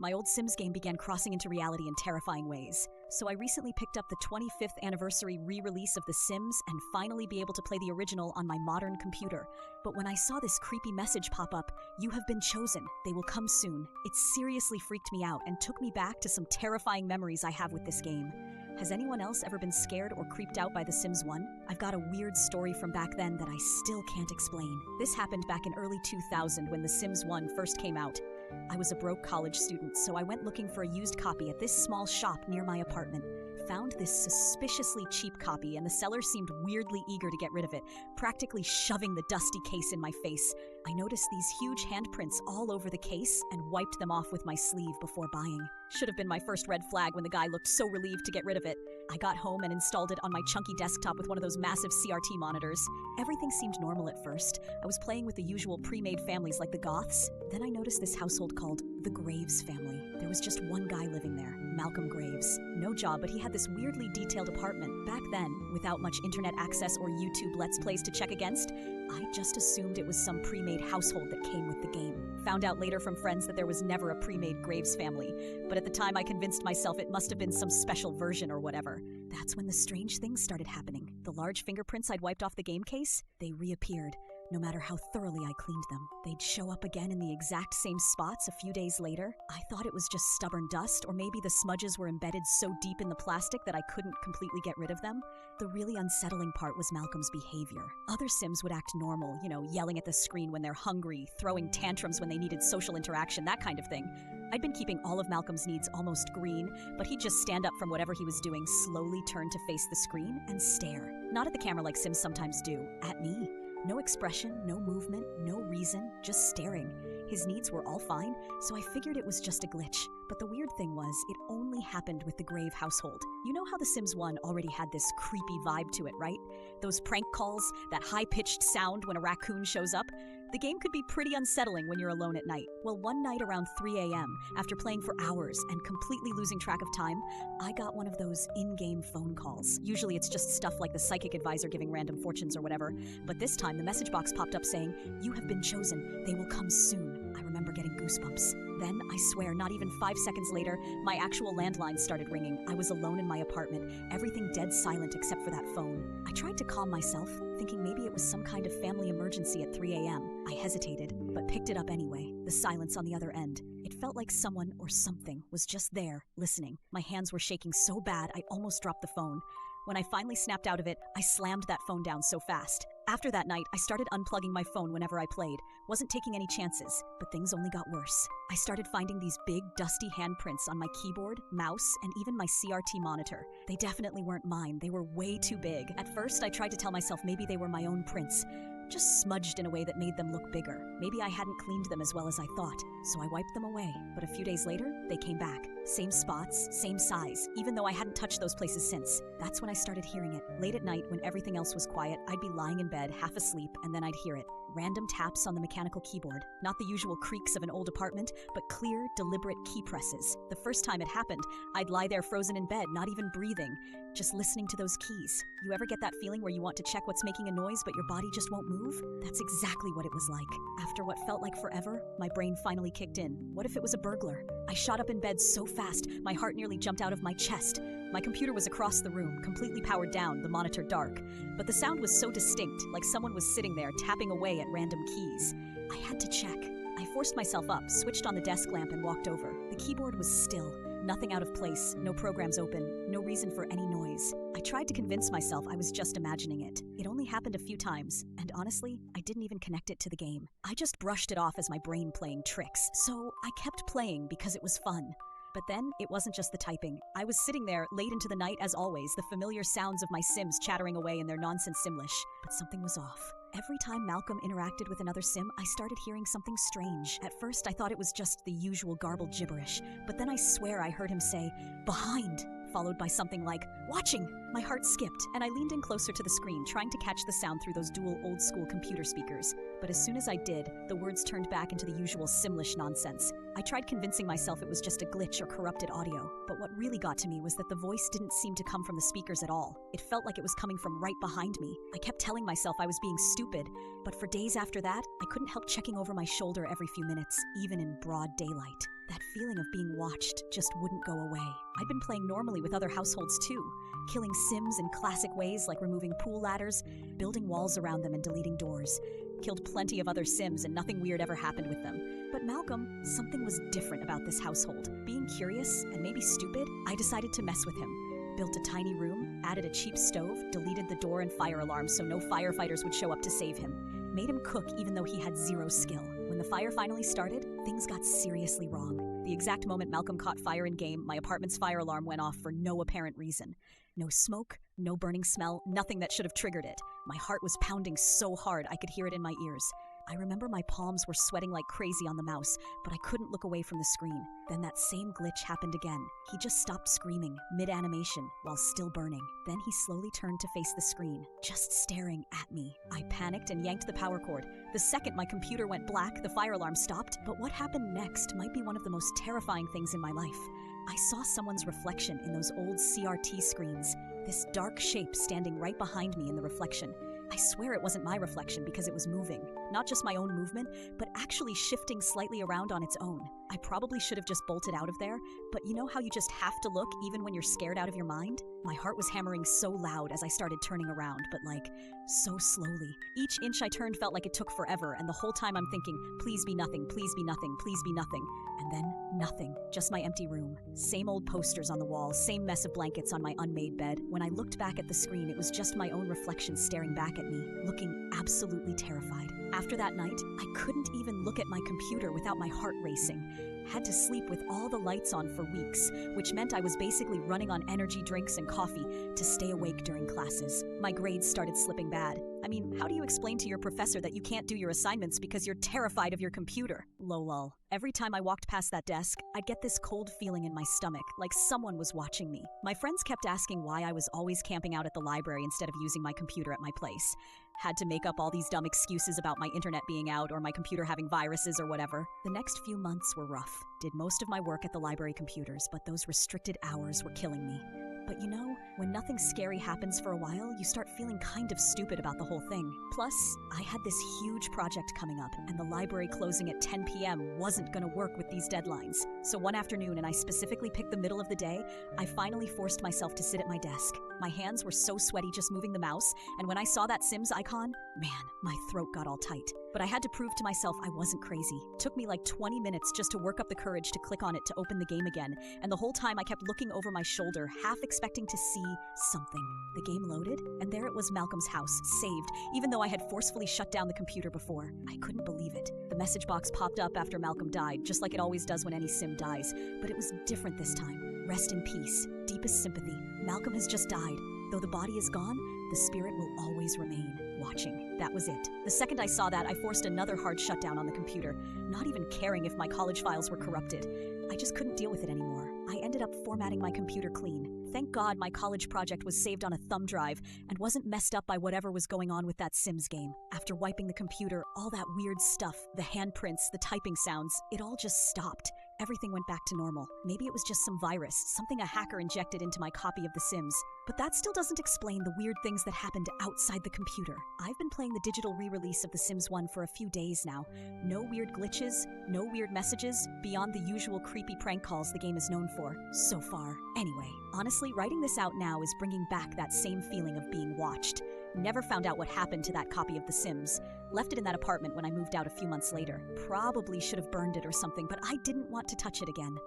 My old Sims game began crossing into reality in terrifying ways. So I recently picked up the 25th anniversary re-release of The Sims and finally be able to play the original on my modern computer. But when I saw this creepy message pop up, "You have been chosen. They will come soon," it seriously freaked me out and took me back to some terrifying memories I have with this game. Has anyone else ever been scared or creeped out by The Sims 1? I've got a weird story from back then that I still can't explain. This happened back in early 2000 when The Sims 1 first came out. I was a broke college student, so I went looking for a used copy at this small shop near my apartment. Found this suspiciously cheap copy, and the seller seemed weirdly eager to get rid of it, practically shoving the dusty case in my face. I noticed these huge handprints all over the case and wiped them off with my sleeve before buying. Should have been my first red flag when the guy looked so relieved to get rid of it. I got home and installed it on my chunky desktop with one of those massive CRT monitors. Everything seemed normal at first. I was playing with the usual pre-made families like the Goths. Then I noticed this household called the Graves family. There was just one guy living there, Malcolm Graves. No job, but he had this weirdly detailed apartment. Back then, without much internet access or YouTube Let's Plays to check against, I just assumed it was some pre-made household that came with the game. Found out later from friends that there was never a pre-made Graves family, but at the time I convinced myself it must have been some special version or whatever. That's when the strange things started happening. The large fingerprints I'd wiped off the game case, they reappeared. No matter how thoroughly I cleaned them, they'd show up again in the exact same spots a few days later. I thought it was just stubborn dust, or maybe the smudges were embedded so deep in the plastic that I couldn't completely get rid of them. The really unsettling part was Malcolm's behavior. Other Sims would act normal, yelling at the screen when they're hungry, throwing tantrums when they needed social interaction, that kind of thing. I'd been keeping all of Malcolm's needs almost green, but he'd just stand up from whatever he was doing, slowly turn to face the screen, and stare. Not at the camera like Sims sometimes do, at me. No expression, no movement, no reason, just staring. His needs were all fine, so I figured it was just a glitch. But the weird thing was, it only happened with the Grave household. You know how The Sims 1 already had this creepy vibe to it, right? Those prank calls, that high-pitched sound when a raccoon shows up? The game could be pretty unsettling when you're alone at night. Well, one night around 3 a.m., after playing for hours and completely losing track of time, I got one of those in-game phone calls. Usually it's just stuff like the psychic advisor giving random fortunes or whatever, but this time the message box popped up saying, "You have been chosen. They will come soon." I remember getting goosebumps. Then, I swear, not even 5 seconds later, my actual landline started ringing. I was alone in my apartment, everything dead silent except for that phone. I tried to calm myself, thinking maybe it was some kind of family emergency at 3 a.m. I hesitated, but picked it up anyway. The silence on the other end. It felt like someone or something was just there, listening. My hands were shaking so bad I almost dropped the phone. When I finally snapped out of it, I slammed that phone down so fast. After that night, I started unplugging my phone whenever I played. Wasn't taking any chances, but things only got worse. I started finding these big, dusty handprints on my keyboard, mouse, and even my CRT monitor. They definitely weren't mine. They were way too big. At first, I tried to tell myself maybe they were my own prints, just smudged in a way that made them look bigger. Maybe I hadn't cleaned them as well as I thought, so I wiped them away. But a few days later, they came back. Same spots, same size, even though I hadn't touched those places since. That's when I started hearing it. Late at night, when everything else was quiet, I'd be lying in bed, half asleep, and then I'd hear it. Random taps on the mechanical keyboard. Not the usual creaks of an old apartment, but clear, deliberate key presses. The first time it happened, I'd lie there frozen in bed, not even breathing, just listening to those keys. You ever get that feeling where you want to check what's making a noise, but your body just won't move? That's exactly what it was like. After what felt like forever, my brain finally kicked in. What if it was a burglar? I shot up in bed so fast, my heart nearly jumped out of my chest. My computer was across the room, completely powered down, the monitor dark. But the sound was so distinct, like someone was sitting there tapping away at random keys. I had to check. I forced myself up, switched on the desk lamp, and walked over. The keyboard was still. Nothing out of place, no programs open, no reason for any noise. I tried to convince myself I was just imagining it. It only happened a few times, and honestly, I didn't even connect it to the game. I just brushed it off as my brain playing tricks, so I kept playing because it was fun. But then, it wasn't just the typing. I was sitting there, late into the night as always, the familiar sounds of my Sims chattering away in their nonsense Simlish. But something was off. Every time Malcolm interacted with another Sim, I started hearing something strange. At first, I thought it was just the usual garbled gibberish, but then I swear I heard him say, "Behind," followed by something like, "Watching." My heart skipped, and I leaned in closer to the screen, trying to catch the sound through those dual old-school computer speakers. But as soon as I did, the words turned back into the usual Simlish nonsense. I tried convincing myself it was just a glitch or corrupted audio, but what really got to me was that the voice didn't seem to come from the speakers at all. It felt like it was coming from right behind me. I kept telling myself I was being stupid, but for days after that, I couldn't help checking over my shoulder every few minutes, even in broad daylight. That feeling of being watched just wouldn't go away. I'd been playing normally with other households too, killing Sims in classic ways like removing pool ladders, building walls around them and deleting doors. Killed plenty of other Sims and nothing weird ever happened with them. But Malcolm, something was different about this household. Being curious and maybe stupid, I decided to mess with him. Built a tiny room, added a cheap stove, deleted the door and fire alarm so no firefighters would show up to save him. Made him cook even though he had zero skill. When the fire finally started, things got seriously wrong. The exact moment Malcolm caught fire in game, my apartment's fire alarm went off for no apparent reason. No smoke, no burning smell, nothing that should have triggered it. My heart was pounding so hard I could hear it in my ears. I remember my palms were sweating like crazy on the mouse, but I couldn't look away from the screen. Then that same glitch happened again. He just stopped screaming, mid-animation, while still burning. Then he slowly turned to face the screen, just staring at me. I panicked and yanked the power cord. The second my computer went black, the fire alarm stopped, but what happened next might be one of the most terrifying things in my life. I saw someone's reflection in those old CRT screens, this dark shape standing right behind me in the reflection. I swear it wasn't my reflection because it was moving. Not just my own movement, but actually shifting slightly around on its own. I probably should have just bolted out of there, but you know how you just have to look even when you're scared out of your mind? My heart was hammering so loud as I started turning around, but so slowly. Each inch I turned felt like it took forever, and the whole time I'm thinking, please be nothing, please be nothing, please be nothing. And then, nothing. Just my empty room. Same old posters on the wall, same mess of blankets on my unmade bed. When I looked back at the screen, it was just my own reflection staring back at me, looking absolutely terrified. After that night, I couldn't even look at my computer without my heart racing. Had to sleep with all the lights on for weeks, which meant I was basically running on energy drinks and coffee to stay awake during classes. My grades started slipping bad. I mean, how do you explain to your professor that you can't do your assignments because you're terrified of your computer? Lol. Every time I walked past that desk, I'd get this cold feeling in my stomach, like someone was watching me. My friends kept asking why I was always camping out at the library instead of using my computer at my place. Had to make up all these dumb excuses about my internet being out or my computer having viruses or whatever. The next few months were rough. Did most of my work at the library computers, but those restricted hours were killing me. But you know, when nothing scary happens for a while, you start feeling kind of stupid about the whole thing. Plus, I had this huge project coming up, and the library closing at 10 p.m. wasn't gonna work with these deadlines. So one afternoon, and I specifically picked the middle of the day, I finally forced myself to sit at my desk. My hands were so sweaty just moving the mouse, and when I saw that Sims icon, man, my throat got all tight. But I had to prove to myself I wasn't crazy. Took me like 20 minutes just to work up the courage to click on it to open the game again, and the whole time I kept looking over my shoulder, half expecting to see something. The game loaded, and there it was, Malcolm's house, saved, even though I had forcefully shut down the computer before. I couldn't believe it. The message box popped up after Malcolm died, just like it always does when any Sim dies, but it was different this time. Rest in peace. Deepest sympathy. Malcolm has just died. Though the body is gone, the spirit will always remain, watching. That was it. The second I saw that, I forced another hard shutdown on the computer, not even caring if my college files were corrupted. I just couldn't deal with it anymore. I ended up formatting my computer clean. Thank God my college project was saved on a thumb drive and wasn't messed up by whatever was going on with that Sims game. After wiping the computer, all that weird stuff, the handprints, the typing sounds, it all just stopped. Everything went back to normal. Maybe it was just some virus, something a hacker injected into my copy of The Sims. But that still doesn't explain the weird things that happened outside the computer. I've been playing the digital re-release of The Sims 1 for a few days now. No weird glitches, no weird messages, beyond the usual creepy prank calls the game is known for, so far. Anyway, honestly, writing this out now is bringing back that same feeling of being watched. Never found out what happened to that copy of The Sims. Left it in that apartment when I moved out a few months later. Probably should have burned it or something, but I didn't want to touch it again.